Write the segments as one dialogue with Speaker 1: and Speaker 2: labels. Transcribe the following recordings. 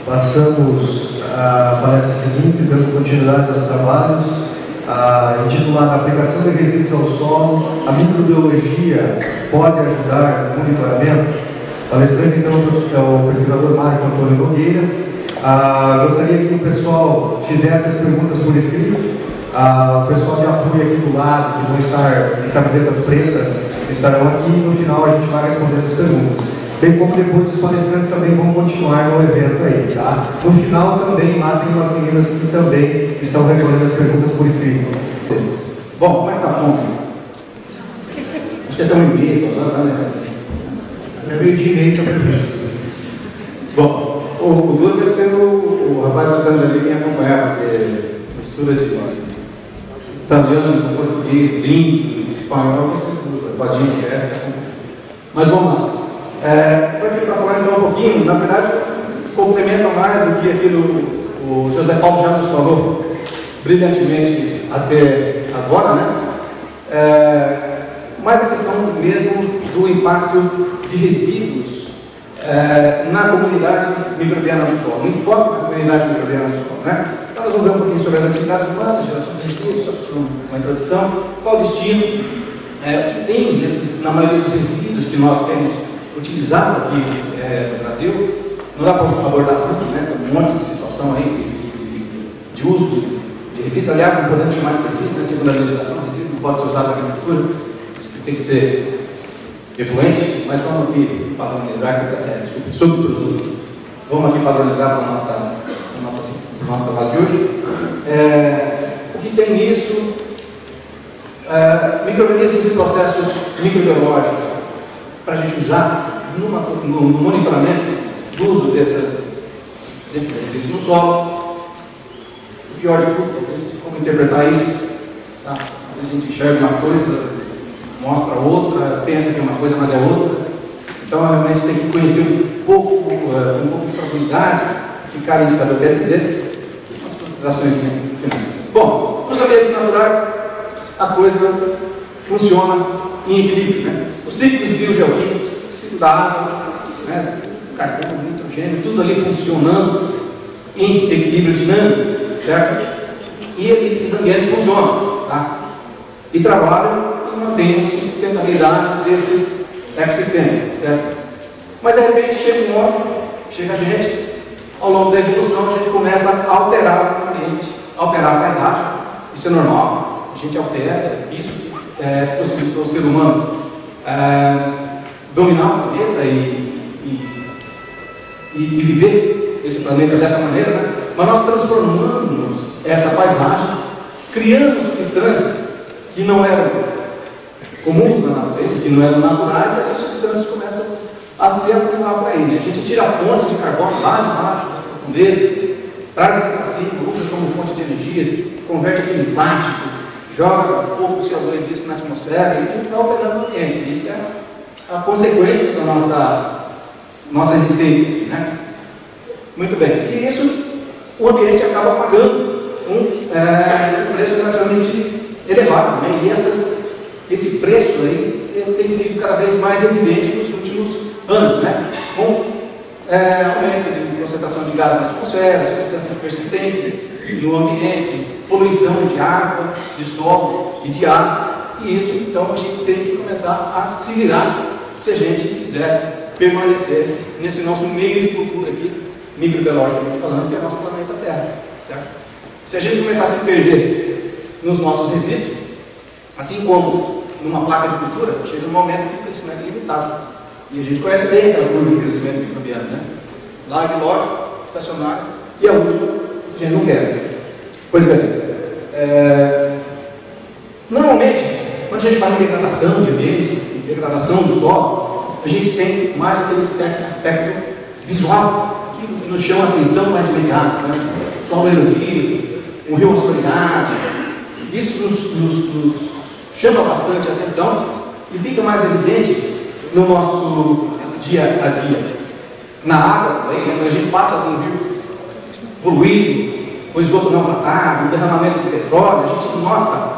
Speaker 1: passamos a palestra seguinte, dando continuidade aos trabalhos, intitulada Aplicação de Resíduos ao Solo, a microbiologia pode ajudar no monitoramento. Palestrante, então, é o pesquisador Marco Antônio Nogueira. Gostaria que o pessoal fizesse as perguntas por escrito. O pessoal de apoio aqui do lado, que vão estar de camisetas pretas, estarão aqui e no final a gente vai responder essas perguntas. Bem como depois os palestrantes também vão continuar no evento aí, tá? No final também lá tem umas meninas que também estão recolhendo as perguntas por escrito.
Speaker 2: Bom, como é que tá a fome? Acho que é até 1h30, né?
Speaker 1: É meio-dia e meio que eu previsto.
Speaker 2: Bom, o duro vai ser o rapaz da câmera ali me acompanhar, porque mistura de italiano, português, índio, espanhol, que se usa, padinho, mas vamos lá. Estou aqui para falar então um pouquinho, na verdade, complementa mais do que aquilo que o José Paulo já nos falou brilhantemente até agora, né? Mas a questão mesmo do impacto de resíduos na comunidade microbiana do solo, no enfoque da comunidade microbiana do solo, né? Então nós vamos ver um pouquinho sobre as atividades humanas, geração de resíduos, uma introdução, qual o destino, que tem na maioria dos resíduos que nós temos utilizado aqui no Brasil. Não dá para abordar tudo, né? Tem um monte de situação aí de uso de resíduos. Aliás, não podemos chamar de resíduos, né? Segundo a legislação, resíduo não pode ser usado na agricultura, isso tem que ser efluente, mas vamos aqui padronizar, subproduto. Vamos aqui padronizar para o nosso trabalho de hoje. O que tem nisso? Micro-organismos e processos microbiológicos para a gente usar no monitoramento do uso desses resíduos no solo. O pior de tudo, como interpretar isso, tá? Se a gente enxerga uma coisa, mostra outra, pensa que é uma coisa, mas é outra. Então, realmente tem que conhecer um pouco de profundidade o que cada indicador quer dizer, umas considerações finais. Bom, nos ambientes naturais, a coisa funciona em equilíbrio, né? Os ciclos biogeoquímicos, o ciclo da água, né? Carbono, nitrogênio, tudo ali funcionando em equilíbrio dinâmico, certo? E esses ambientes funcionam, tá? E trabalham e mantêm a sustentabilidade desses ecossistemas, certo? Mas de repente chega a gente, ao longo da evolução, a gente começa a alterar o ambiente, alterar a paisagem. Isso é normal, a gente altera, isso possibilitou o ser humano dominar o planeta e viver esse planeta dessa maneira, né? Mas nós transformamos essa paisagem, criando substâncias que não eram comuns na natureza, que não eram naturais, e essas substâncias começam a se acumular por aí, né? A gente tira fontes de carbono lá de baixo, das profundezas, traz aqui para cima, usa como fonte de energia, converte aquilo em plástico, joga um pouco de CO2 disso na atmosfera, e a gente vai operando no ambiente. Isso é a consequência da nossa existência, né? Muito bem. E isso, o ambiente acaba pagando um preço relativamente elevado, né? E esse preço aí tem sido cada vez mais evidente nos últimos anos, né? Com aumento de concentração de gás na atmosfera, substâncias persistentes no ambiente, poluição de água, de solo e de ar. E isso, então, a gente tem que começar a se virar se a gente quiser permanecer nesse nosso meio de cultura aqui, microbiologicamente falando, que é o nosso planeta Terra, certo? Se a gente começar a se perder nos nossos resíduos, assim como numa placa de cultura, chega um momento que o crescimento é limitado. E a gente conhece bem aquela curva de crescimento microbiano, né? Larga e logo, estacionário, e a última, a gente não quer. Pois bem, normalmente, quando a gente fala em degradação de ambiente, em degradação do solo, a gente tem mais aquele aspecto visual, que nos chama a atenção mais de imediato, né? Solo erodido, um rio assoreado, isso nos chama bastante a atenção e fica mais evidente no nosso dia a dia. Na água também, quando a gente passa por um rio poluído, com esgoto não tratado, o derramamento de petróleo, a gente nota,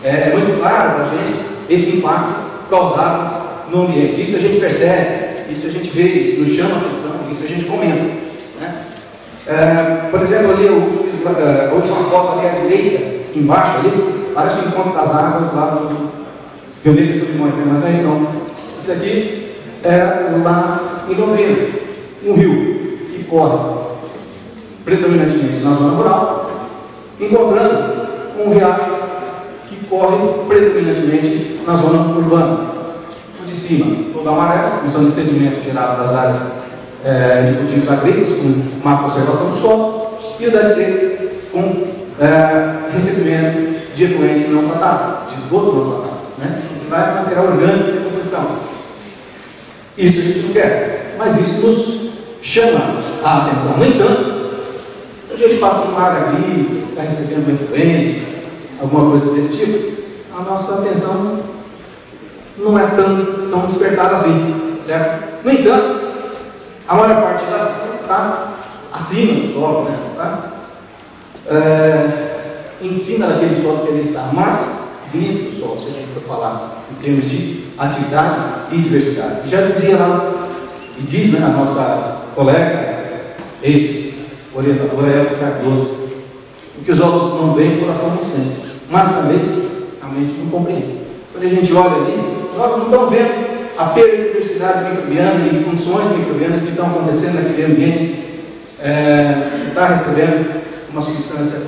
Speaker 2: é muito claro para a gente esse impacto causado no ambiente. Isso a gente percebe, isso a gente vê, isso nos chama a atenção, isso a gente comenta, né? Por exemplo, ali a última foto ali à direita, embaixo ali, parece o encontro das águas lá do Rio Negro do Limões, mas não é isso não. Isso aqui é lá em Londrina, um rio que corre predominantemente na zona rural, encontrando um riacho que corre predominantemente na zona urbana. O de cima, todo amarelo, função de sedimento gerado das áreas de cultivos agrícolas, com má conservação do solo, e o da direita com recebimento de efluente não tratado, de esgoto não tratado, né? Que vai material orgânico de composição. Isso a gente não quer, mas isso nos chama a atenção. No entanto, a gente passa por uma área ali, está recebendo um efluente, alguma coisa desse tipo, a nossa atenção não é tão despertada assim, certo? No entanto, a maior parte dela está acima do solo, né? Tá? Em cima daquele solo que ele está, mas dentro do solo, se a gente for falar em termos de atividade e diversidade. E já dizia lá, e diz, né, a nossa colega, ex-orientadora Elke Cardoso, que os olhos não veem, o coração não sente, mas também a mente não compreende. Quando a gente olha ali, os olhos não estão vendo a perda de diversidade microbiana e de funções microbianas que estão acontecendo naquele ambiente que está recebendo uma substância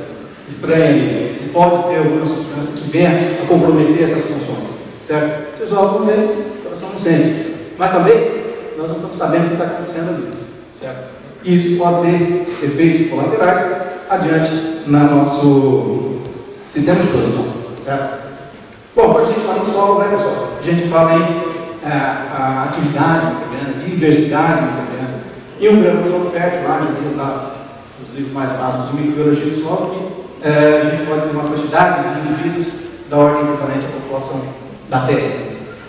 Speaker 2: estranha ali, que pode ter alguma substância que venha a comprometer essas funções, certo? Se os olhos não veem, o coração não sente, mas também nós não estamos sabendo o que está acontecendo ali, certo? E isso pode ter efeitos colaterais adiante no nosso sistema de produção, certo? Bom, quando a gente fala em solo, né, pessoal? A gente fala em a atividade microbiana, diversidade microbiana, e um grande solo fértil, lá, já diz lá os livros mais básicos de microbiologia do solo, que a gente pode ter uma quantidade de indivíduos da ordem equivalente à população da Terra.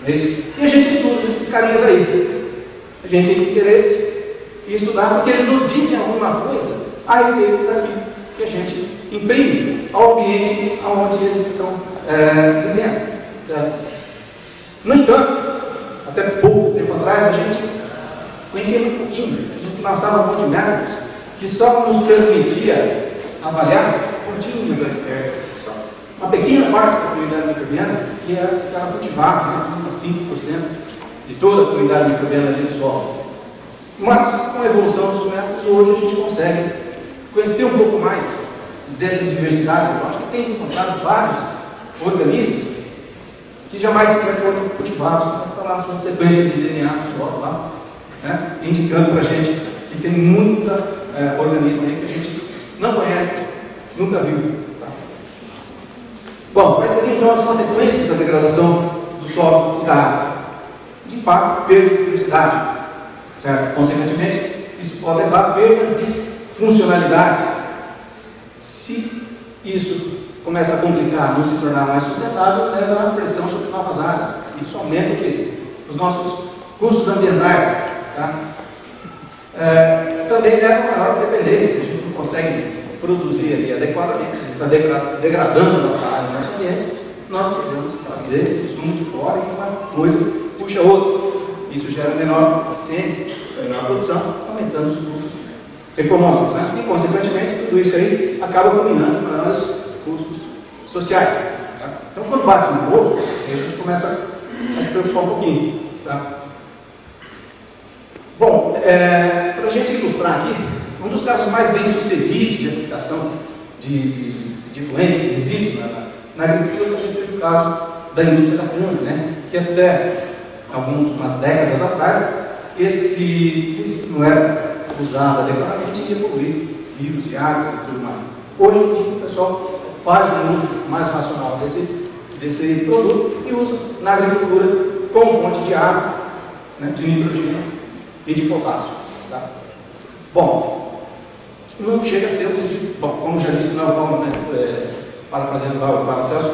Speaker 2: É isso? E a gente estuda esses carinhas aí. A gente tem interesse em estudar porque eles nos dizem alguma coisa a respeito daquilo que a gente imprime ao ambiente onde eles estão vivendo. Certo? No entanto, até pouco tempo atrás, a gente conhecia muito pouquinho, a gente lançava um monte de métodos que só nos permitia avaliar um pontinho do iceberg, só uma pequena parte da comunidade microbiana que era cultivada, né, de 5% de toda a comunidade microbiana dentro do solo. Mas com a evolução dos métodos, hoje a gente consegue conhecer um pouco mais dessa diversidade. Eu acho que tem se encontrado vários organismos que jamais foram cultivados com instalações de sequência de DNA no solo lá, né, indicando para a gente que tem muita organismo aí que a gente não conhece, nunca viu. Tá? Bom, quais seriam então as consequências da degradação do solo e da água? De impacto, perda de diversidade, certo? Consequentemente, isso pode levar a perda de funcionalidade. Se isso começa a complicar, não se tornar mais sustentável, leva a pressão sobre novas áreas. Isso aumenta o quê? Os nossos custos ambientais. Tá? Também leva a maior dependência, se a gente não consegue produzir ali adequadamente, se a gente está degradando a nossa área, o nosso ambiente, nós precisamos trazer insumos de fora e uma coisa puxa a outra. Isso gera menor eficiência, menor produção, aumentando os custos econômicos. Né? E, consequentemente, tudo isso aí acaba combinando para nós custos sociais. Tá? Então, quando bate no bolso, a gente começa a se preocupar um pouquinho. Tá? Bom, para a gente ilustrar aqui, um dos casos mais bem sucedidos de aplicação de efluentes, de resíduos na agricultura, também seria o caso da indústria da cana, né? Que até umas décadas atrás, esse resíduo não era usado adequadamente e ia poluir rios e águas e tudo mais. Hoje em dia, o pessoal faz um uso mais racional desse produto e usa na agricultura como fonte de água, né, de nitrogênio e de potássio. Tá? Bom, não chega a ser um resíduo. Bom, como já disse, não vamos, né, parafraseando o Paracelso,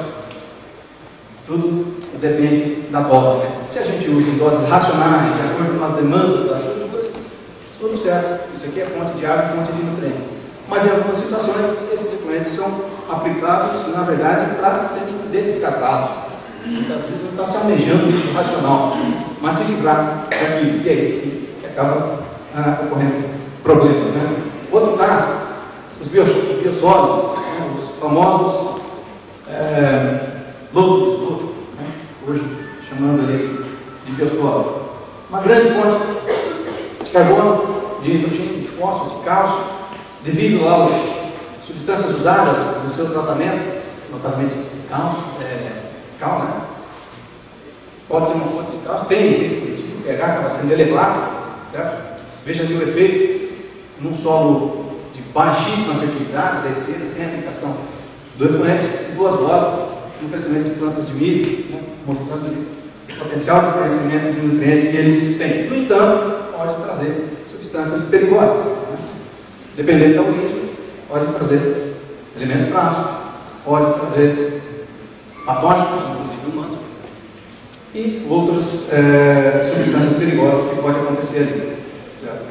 Speaker 2: tudo depende da dose. Né? Se a gente usa em doses racionais, de acordo com as demandas das culturas, tudo certo. Isso aqui é fonte de água e fonte de nutrientes. Mas em algumas situações, esses efluentes são aplicados, na verdade, para serem descartados. Muitas vezes não está se almejando isso racional, mas se livrar daquilo. E é isso que acaba ocorrendo problemas. Né? Outro caso biosólidos, né, os famosos lodo de esgoto, né, hoje chamando ele de biosólido. Uma grande fonte de carbono, de nitrogênio, de fósforo, de cálcio, devido às substâncias usadas no seu tratamento, notadamente cálcio, cal, né? Pode ser uma fonte de cálcio, tem o pH acaba sendo elevado, certo? Veja ali o efeito num solo de baixíssima fertilidade da esquerda, sem aplicação do efluente, em 2 doses no crescimento de plantas de milho, né? Mostrando o potencial de fornecimento de nutrientes que eles têm. No entanto, pode trazer substâncias perigosas, né? Dependendo da origem, pode trazer elementos trágicos, pode trazer patógenos, inclusive humanos, e outras substâncias perigosas que podem acontecer ali. Certo?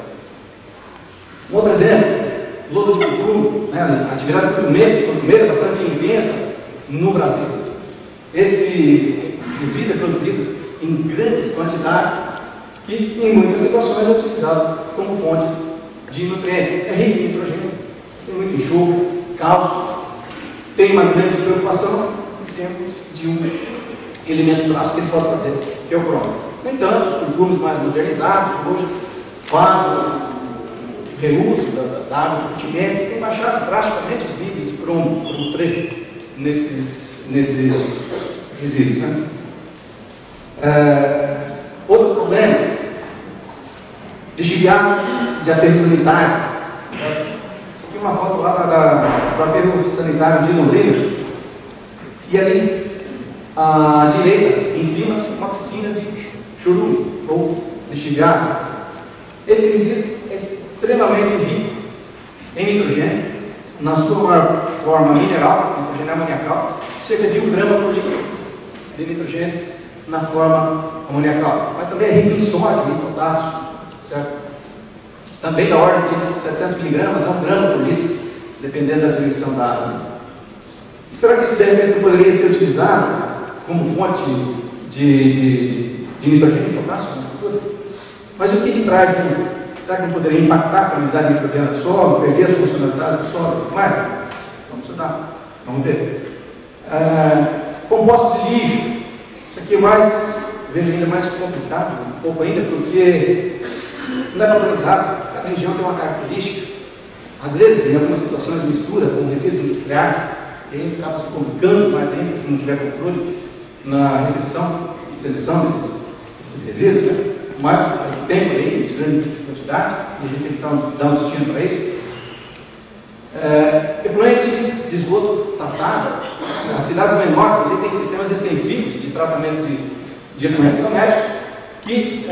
Speaker 2: Um outro exemplo, lodo de cutume, né? A atividade cutumeira é bastante intensa no Brasil. Esse resíduo é produzido em grandes quantidades e em muitas situações é utilizado como fonte de nutrientes. É rico em nitrogênio, tem muito enxofre, cálcio, tem uma grande preocupação em termos de um elemento trágico que ele pode fazer, que é o cromo. No entanto, os cutumes mais modernizados hoje fazem o reuso da água de curtimento e tem baixado drasticamente os níveis de cromo 3 nesses resíduos. Né? Outro problema, lixiviados de aterro sanitário. Isso aqui é uma foto lá do aterro sanitário de Londrina. E ali, à direita, em cima, uma piscina de chorume ou lixiviado. Esse resíduo é extremamente rico em nitrogênio, na sua maior forma mineral, nitrogênio amoniacal, cerca de 1 grama por litro de nitrogênio na forma amoniacal. Mas também é rico em sódio e potássio, certo? Também da ordem de 700 miligramas a 1 grama por litro, dependendo da diluição da água. E será que isso de repente poderia ser utilizado como fonte de nitrogênio e potássio nas culturas? Mas o que ele traz, né? Será que não poderia impactar a qualidade nitrogenada do solo, perder as funcionalidades do solo e tudo mais? Vamos estudar, vamos ver. Compostos de lixo, isso aqui é vejo ainda mais complicado, um pouco ainda, porque não é padronizado, cada região tem uma característica. Às vezes, em algumas situações, mistura com resíduos industriais, e aí acaba se complicando mais ainda se não tiver controle na recepção e seleção desses resíduos, né? Mas tem por aí, de grande quantidade, e a gente tem que dar um destino para isso. Efluente de esgoto tratado, as cidades menores ali têm sistemas extensivos de tratamento de efluentes domésticos, que,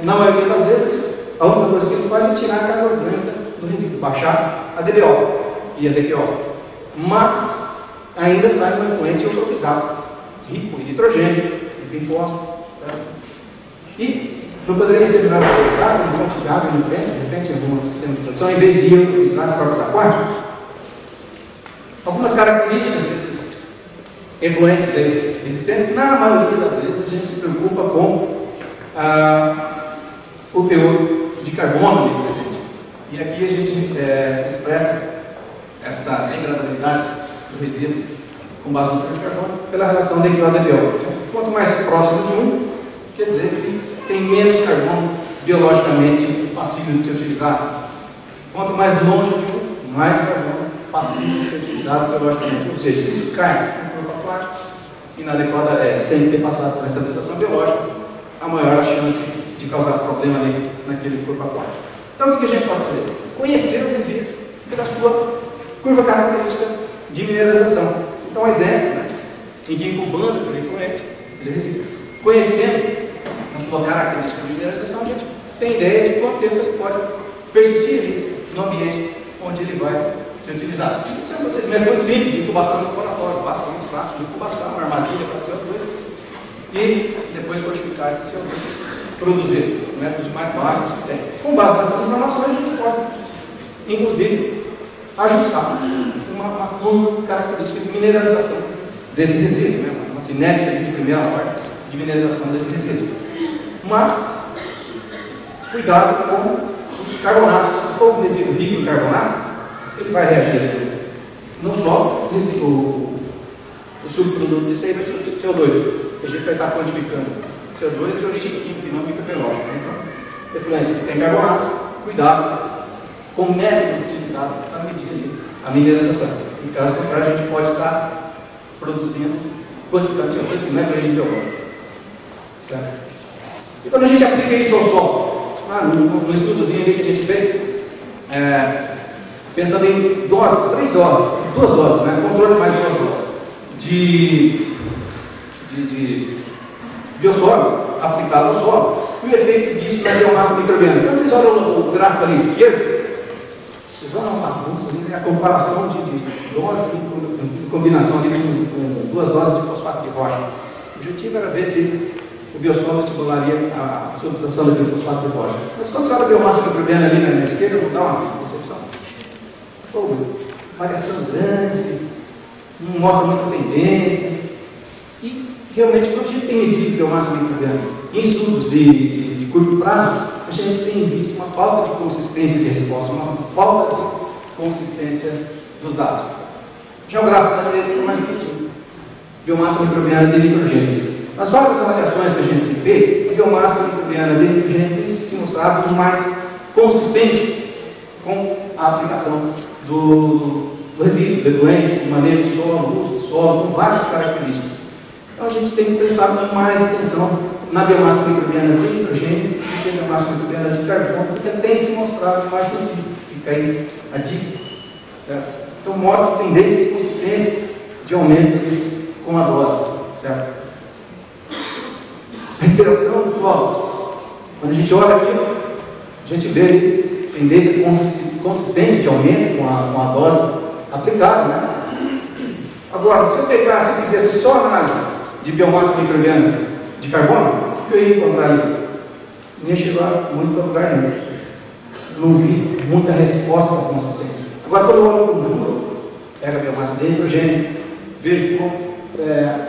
Speaker 2: na maioria das vezes, a única coisa que ele faz é tirar a carga orgânica do resíduo, baixar a DBO e a DPO. Mas ainda sai um efluente eutrofizado, rico em nitrogênio, rico em fósforo. E não poderia ser virado como fonte de água e nutrientes, de repente, em algum sistema de produção, em vez de eutrofizar corpos aquáticos? Algumas características desses efluentes aí existentes, na maioria das vezes a gente se preocupa com o teor de carbono presente. E aqui a gente expressa essa degradabilidade do resíduo com base no teor de carbono pela relação DQ/DPO. Quanto mais próximo de 1, quer dizer que tem menos carbono biologicamente passível de ser utilizado. Quanto mais longe de 1, mais carbono passível de ser utilizado biologicamente. Ou seja, se isso cai no corpo aquático, inadequada, sem ter passado por estabilização biológica, a maior a chance de causar problema ali naquele corpo aquático. Então, o que a gente pode fazer? Conhecer o resíduo pela sua curva característica de mineralização. Então, um exemplo, né? Em que incubando aquele efluente, aquele resíduo, conhecendo a sua característica de mineralização, a gente tem ideia de quanto tempo ele pode persistir ali no ambiente onde ele vai ser utilizado. Isso é um procedimento muito simples de incubação no laboratório, básico, muito fácil de incubação, uma armadilha para CO2 e depois fortificar esse CO2, produzir métodos mais básicos que tem. Com base nessas informações, a gente pode, inclusive, ajustar uma curva característica de mineralização desse resíduo, né? Uma cinética de primeira ordem de mineralização desse resíduo. Mas, cuidado com os carbonatos. Se for um resíduo rico em carbonato, ele vai reagir solo, o subproduto disso aí vai ser o CO2, que a gente vai estar quantificando. CO2 de origem química e não microbiológica. Então, efluentes que tem carbonato, cuidado com o método utilizado para medir a mineralização. Em caso contrário, a gente pode estar produzindo quantificando CO2 que não é para origem biológica. Certo? E quando a gente aplica isso ao solo, no estudozinho ali que a gente fez, pensando em doses, 3 doses, 2 doses, né? Controle mais 2 doses de biossolo aplicado ao solo, e o efeito disso na biomassa microbiana. Então vocês olham o gráfico ali à esquerda, vocês olham uma bagunça ali, né? A comparação de doses em combinação ali com 2 doses de fosfato de rocha. O objetivo era ver se o biossolo estimularia a substituição daquele fosfato de rocha. Mas quando você olha a biomassa microbiana ali na esquerda, não dá uma decepção. Variação grande, não mostra muita tendência. E realmente, quando a gente tem medido biomassa microbiana em estudos de curto prazo, a gente tem visto uma falta de consistência de resposta, uma falta de consistência dos dados. Já o gráfico da direita fica mais bonitinho. Biomassa microbiana de nitrogênio. Nas várias avaliações que a gente vê, a biomassa microbiana de nitrogênio tem se mostrado mais consistente com a aplicação do resíduo, do efluente, do manejo do solo, uso do solo, com várias características. Então a gente tem que prestar mais atenção na biomassa microbiana de nitrogênio do que na biomassa microbiana de carbono, porque tem se mostrado mais sensível. Fica aí a dica, certo? Então mostra tendências consistentes de aumento com a dose, certo? Respiração do solo. Quando a gente olha aqui, a gente vê tendência consistente de aumento com a dose aplicada, né? Agora, se eu fizesse só análise de biomassa microbiana de carbono, o que eu ia encontrar ali? Não ia chegar muito para lugar nenhum. Não vi muita resposta consistente. Agora, quando eu olho para o conjunto, pego a biomassa de nitrogênio, vejo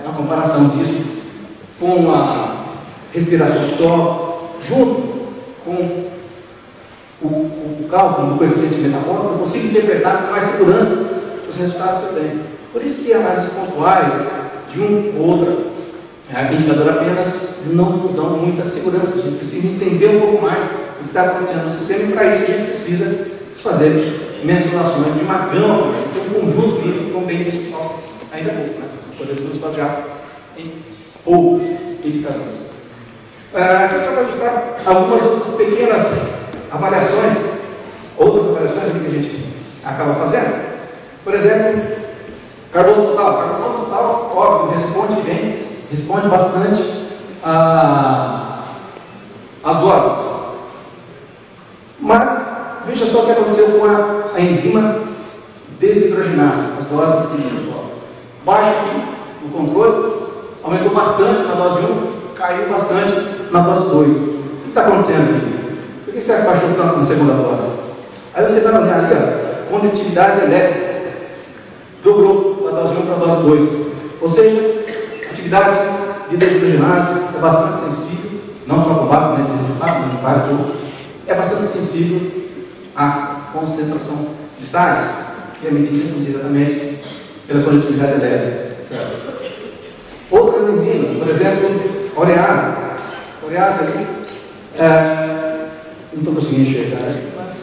Speaker 2: a comparação disso com a respiração do solo, junto com o cálculo do coeficiente metabólico, eu consigo interpretar com mais segurança os resultados que eu tenho. Por isso que análises pontuais de um ou outro indicador apenas não nos dão muita segurança. A gente precisa entender um pouco mais o que está acontecendo no sistema, e para isso a gente precisa fazer mensurações de uma gama, de um conjunto livre, como bem disse ainda há pouco, né? Podemos nos basear em poucos indicadores. Aqui só para mostrar algumas outras pequenas avaliações, outras avaliações aqui que a gente acaba fazendo. Por exemplo, carbono total. Carbono total, óbvio, responde bastante às doses. Mas, veja só o que aconteceu com a enzima desidrogenase, as doses de solo. Baixo aqui, no controle, aumentou bastante na dose 1, caiu bastante na dose 2. O que está acontecendo aqui? Por que será que baixou tanto na segunda dose? Aí você vai olhar ali, ó, condutividade elétrica dobrou da dose 1 para a dose 2. Ou seja, a atividade de desidrogenase é bastante sensível, não só com base nesse resultado, mas em vários outros, é bastante sensível à concentração de sais, que é medida diretamente pela condutividade elétrica. Certo? Outras enzimas, por exemplo, a urease. A urease ali, não estou conseguindo enxergar, mas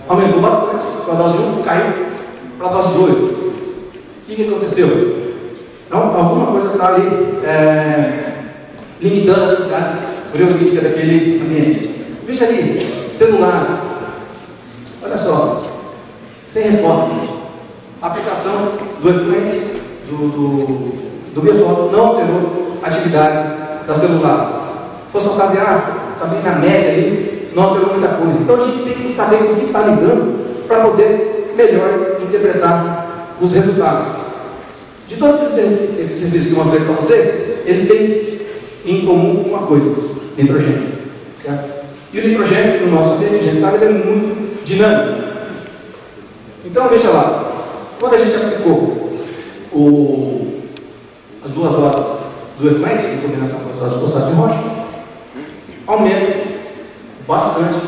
Speaker 2: aumentou bastante com a dose 1, caiu para a dose 2. O que aconteceu? Então, alguma coisa está ali limitando a atividade ureolítica daquele ambiente. Veja ali, celulase. Olha só, sem resposta. A aplicação do efluente do biossolo não alterou a atividade da celulase. Fosfatase-ácida, também na média ali, não alterou muita coisa. Então a gente tem que saber com o que está lidando para poder melhor interpretar os resultados. De todos esses exercícios que eu mostrei para vocês, eles têm em comum uma coisa: nitrogênio. Certo? E o nitrogênio, no nosso ambiente, a gente sabe, ele é muito dinâmico. Então veja lá, quando a gente aplicou as 2 doses do efluente, em combinação com as doses de fosfato de rocha, aumenta bastante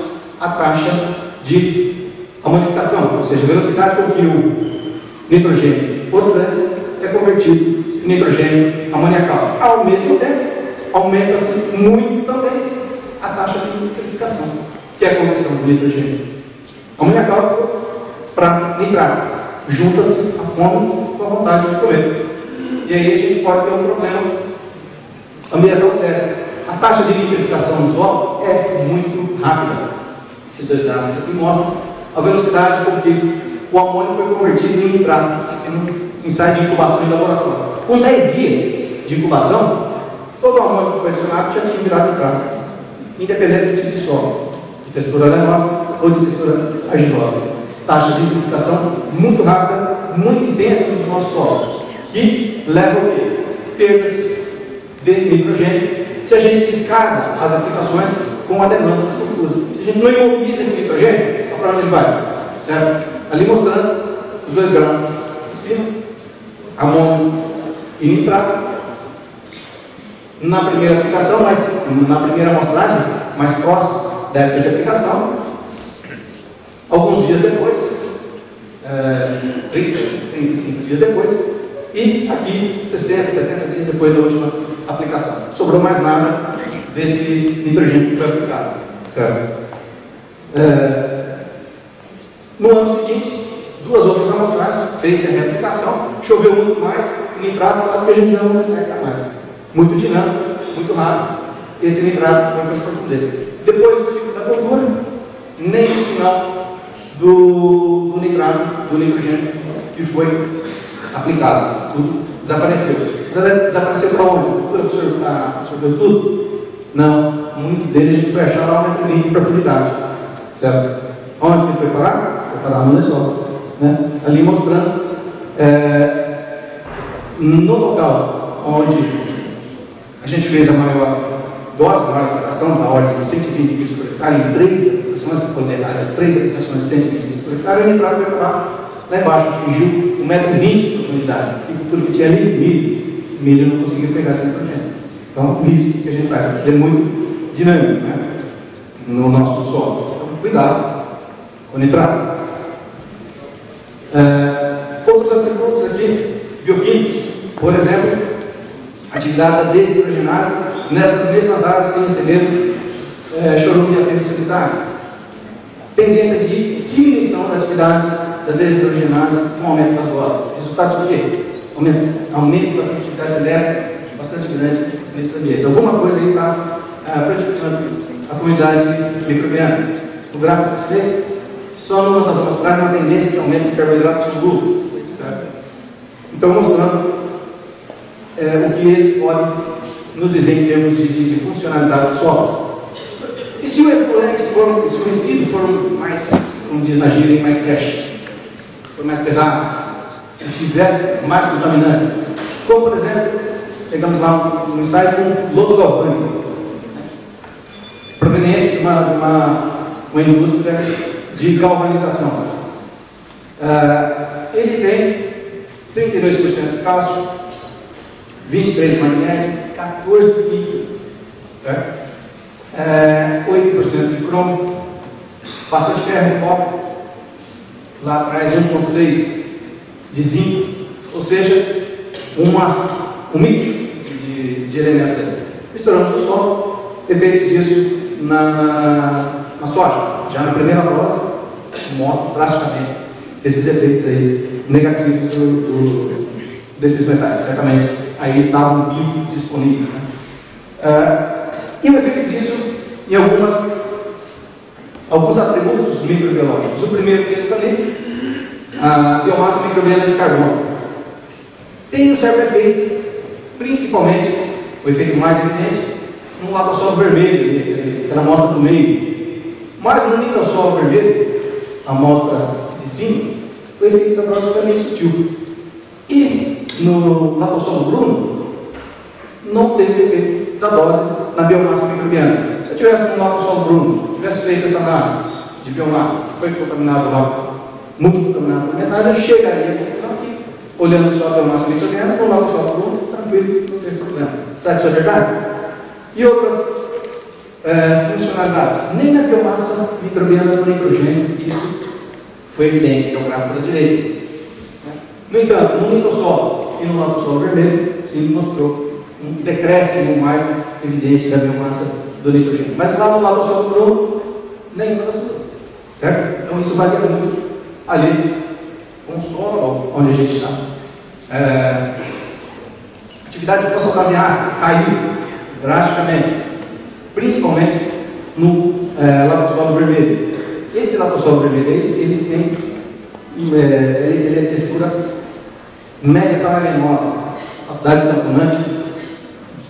Speaker 2: a taxa de a modificação, ou seja, a velocidade com que o nitrogênio orgânico é convertido em nitrogênio amoniacal. Ao mesmo tempo, aumenta-se muito também a taxa de nitrificação, que é a conversão do nitrogênio amoniacal para nitrato. Junta-se a fome com a vontade de comer. E aí a gente pode ter um problema ambiental sério. A taxa de nitrificação no solo é muito rápida. Esses dois gráficos aqui mostram a velocidade com que o amônio foi convertido em nitrato em ensaio de incubação em laboratório. Com 10 dias de incubação, todo o amônio que foi adicionado já tinha virado nitrato, independente do tipo de solo, de textura arenosa ou de textura argilosa. Taxa de nitrificação muito rápida, muito intensa nos nossos solos, que leva ao quê? Perdas de nitrogênio, se a gente descasa as aplicações com a demanda das culturas. Se a gente não imobiliza esse nitrogênio, para onde ele vai? Certo? Ali mostrando os dois gráficos em cima, amônio e nitrato. Na primeira aplicação, na primeira amostragem, mais próxima da época de aplicação, alguns dias depois, 35 dias depois, e aqui 60, 70 dias depois da última aplicação. Sobrou mais nada desse nitrogênio que foi aplicado. Certo? No ano seguinte, duas outras amostragens, fez-se a reaplicação, choveu muito mais, o nitrato quase que a gente já não detecta mais. Muito dinâmico, muito rápido, esse nitrato foi para as profundezas. Depois do ciclo da cultura, nem o sinal do nitrato, do nitrogênio que foi aplicado. Tudo desapareceu. Desapareceu para onde? A cultura absorveu tudo? Não. Muito dele a gente vai achar lá 1,20 m de profundidade. Certo? Onde ele foi parar? Foi parar no lençol. Né? Ali mostrando no local onde a gente fez a maior dose, a maior aplicação, na ordem de 120 kg por hectare, em 3 aplicações, as 3 aplicações de 120 kg por hectare, o nitrato foi parar lá embaixo, atingiu 1,20 m de profundidade. E tudo que tinha ali, milho não conseguiu pegar esse nitrogênio. Então, isso que a gente faz, é muito dinâmico, né? No nosso solo. Então, cuidado com o nitrato. Outros atributos aqui, bioquímicos, por exemplo, atividade da deshidrogenase nessas mesmas áreas que receberam chorume de aterro sanitário. Tendência de diminuição da atividade da deshidrogenase com aumento das doses. Resultado de quê? Aumento da atividade elétrica bastante grande nesses ambientes. Alguma coisa aí está prejudicando a comunidade microbiana. O gráfico dele, só numa das amostragens, uma tendência de aumento de carboidratos solúveis. Certo? Então, mostrando o que eles podem nos dizer em termos de funcionalidade do solo. E se o efluente for, se o resíduo for mais, como diz na gíria, mais trash, for mais pesado, se tiver mais contaminantes, como por exemplo, pegamos lá um ensaio com lodo galvânico, proveniente de uma indústria de galvanização. Ele tem 32% de cálcio, 23% de magnésio, 14% de líquido, certo? 8% de cromo, bastante ferro e cobre, lá atrás 1,6% de zinco, ou seja, um mix de elementos aí. Misturamos no solo, efeito disso na soja. Já na primeira dose, mostra drasticamente esses efeitos aí negativos desses metais. Certamente aí estavam biodisponíveis. Né? E o efeito disso em alguns atributos microbiológicos. O primeiro deles ali, a biomassa microbiana de carbono. Tem um certo efeito, principalmente, o efeito mais evidente, no latossolo vermelho, aquela amostra do meio. Mas no nitrossolo vermelho, a amostra de cima, o efeito da dose foi bem sutil. E no latossolo bruno, não teve efeito da dose na biomassa microbiana. Se eu tivesse no latossolo bruno, tivesse feito essa análise de biomassa, que foi contaminado lá, multicontaminado por metais, eu chegaria aqui, olhando só a biomassa microbiana, no latossolo bruno, tranquilo, não tem problema. Será que isso é verdade? E outras funcionalidades. Nem na biomassa microbiana do nitrogênio isso foi evidente, que é o gráfico da direita. No entanto, no nitossolo e no latossolo vermelho, sim, mostrou um decréscimo mais evidente da biomassa do nitrogênio. Mas lá no latossolo bruno, nenhuma das duas. Certo? Então isso varia muito ali com o solo onde a gente está. A atividade de fosfatase caiu drasticamente, principalmente no latossolo vermelho. Esse latossolo vermelho ele tem ele é textura média para arenosa, a cidade tamponante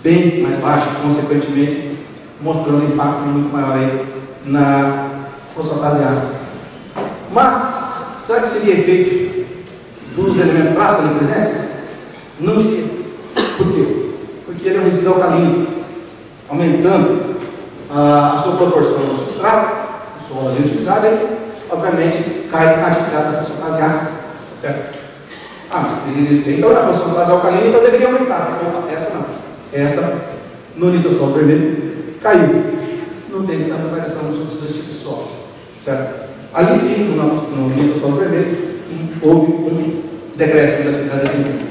Speaker 2: bem mais baixa, consequentemente mostrando um impacto muito maior aí na fosfatase ácida. Mas será que seria efeito dos elementos traços ali presentes? Não diria. Por quê? Porque ele é um resíduo alcalino, aumentando a sua proporção no substrato, o solo ali utilizado, e obviamente cai a atividade da fosfatase ácida, certo? Mas então na fosfatase alcalina então deveria aumentar. Opa, essa não. Essa no nitossolo vermelho caiu. Não teve tanta variação nos outros dois tipos de solo, certo? Ali sim, no nitossolo vermelho, houve um decréscimo da atividade dessa enzima.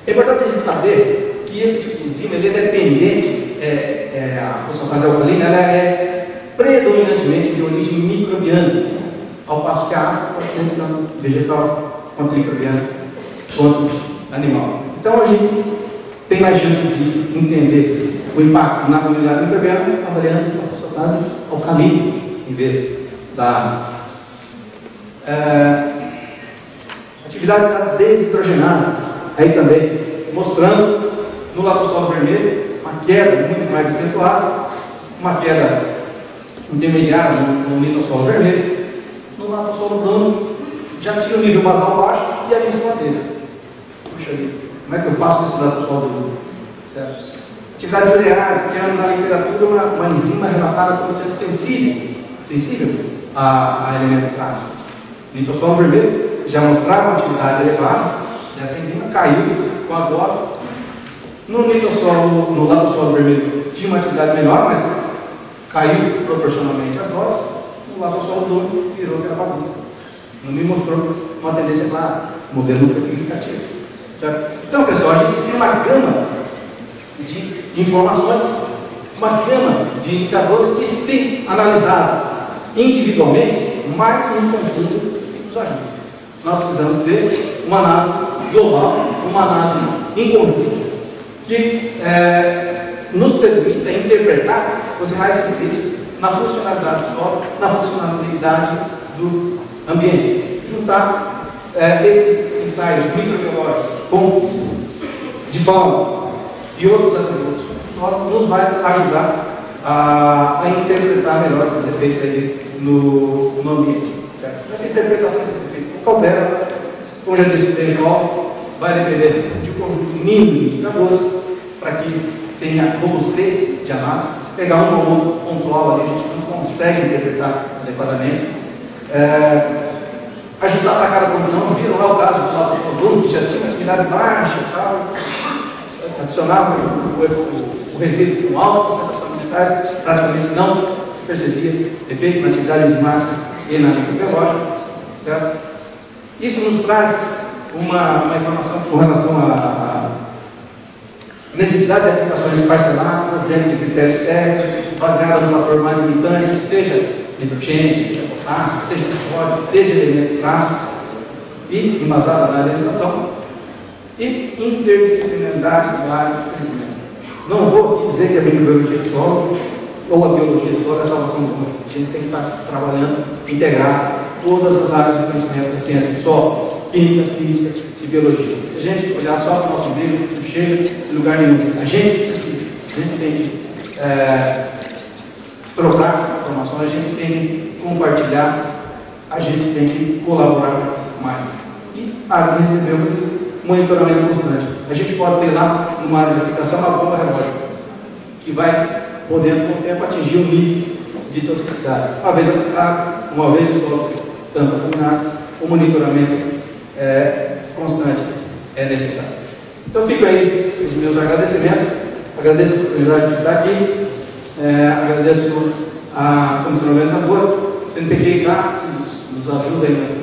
Speaker 2: É importante a gente saber que esse tipo de enzima ele é dependente, a fosfatase alcalina ela é predominantemente de origem microbiana, ao passo que a ácida pode ser tanto vegetal quanto microbiana quanto animal. Então a gente tem mais chance de entender o impacto na comunidade microbiana avaliando a fosfatase alcalina em vez da ácida. Atividade da deshidrogenase, aí também mostrando no latossolo vermelho uma queda muito mais acentuada, uma queda intermediária no nitossolo vermelho. No latossolo bruno já tinha o nível basal baixo e ali em cima dele. Puxa vida, como é que eu faço com esse latossolo bruno? Certo? Atividade de urease, que é na literatura uma enzima relatada como sendo sensível a elementos trágicos. Nitossolo vermelho já mostrava uma atividade elevada dessa enzima, caiu com as doses. No latossolo vermelho tinha uma atividade menor, mas caiu proporcionalmente às doses. No latossolo bruno virou aquela bagunça. Não me mostrou uma tendência clara, modelo nunca significativo. Certo? Então, pessoal, a gente tem uma gama de informações, uma gama de indicadores que, se analisados individualmente, mais nos confundem e nos ajudam. Nós precisamos ter uma análise global, uma análise em conjunto, que nos permita interpretar os sinais implícitos na funcionalidade do solo, na funcionalidade do ambiente. Juntar esses ensaios microbiológicos de fauna e outros atributos do solo nos vai ajudar a interpretar melhor esses efeitos aí no ambiente. Certo? Essa interpretação desse efeito cautela, como já disse o Daniel, vai depender de um conjunto mínimo de indicadores para que tenha robustez de análise. Se pegar um ou outro pontual ali, a gente não consegue interpretar adequadamente. Ajustar para cada condição, viram lá o caso do latossolo bruno, que já tinha atividade baixa e tal, adicionava o resíduo com alta concentração de metais, praticamente não se percebia efeito na atividade enzimática e na microbiológica, certo? Isso nos traz uma informação com relação à necessidade de aplicações parceladas dentro de critérios técnicos, baseadas no fator mais limitante, seja nitrogênio, seja potássio, seja fósforo, seja elemento traço, e embasada na legislação, e interdisciplinaridade de áreas de crescimento. Não vou aqui dizer que a microbiologia do solo ou a biologia do solo é a salvação do mundo. A gente tem que estar trabalhando, integrar todas as áreas de conhecimento da ciência do solo, química, física e biologia. Se a gente olhar só para o nosso umbigo, não chega de lugar nenhum. A gente se precisa, a gente tem que trocar informações, a gente tem que compartilhar, a gente tem que colaborar mais. E ali recebemos monitoramento constante. A gente pode ter lá, numa área de aplicação, uma bomba relógio, que vai podendo, com o tempo, atingir um nível de toxicidade. Uma vez aplicado, uma vez estando contaminado, o monitoramento constante é necessário. Então, fico aí os meus agradecimentos. Agradeço a oportunidade de estar aqui. Agradeço a comissão organizadora, CNPq e CAS, que nos nos ajuda aí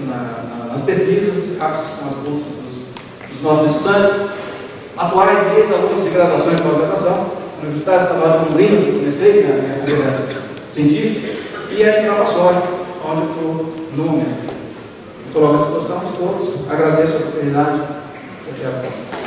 Speaker 2: nas pesquisas, com as bolsas dos nossos estudantes, atuais e ex-alunos de graduação e pós-graduação, Universidade Estadual de Londrina, comecei a minha carreira científica, e é Mineral Soja, onde eu estou no momento. Estou logo à disposição de todos, agradeço a oportunidade. Até a próxima.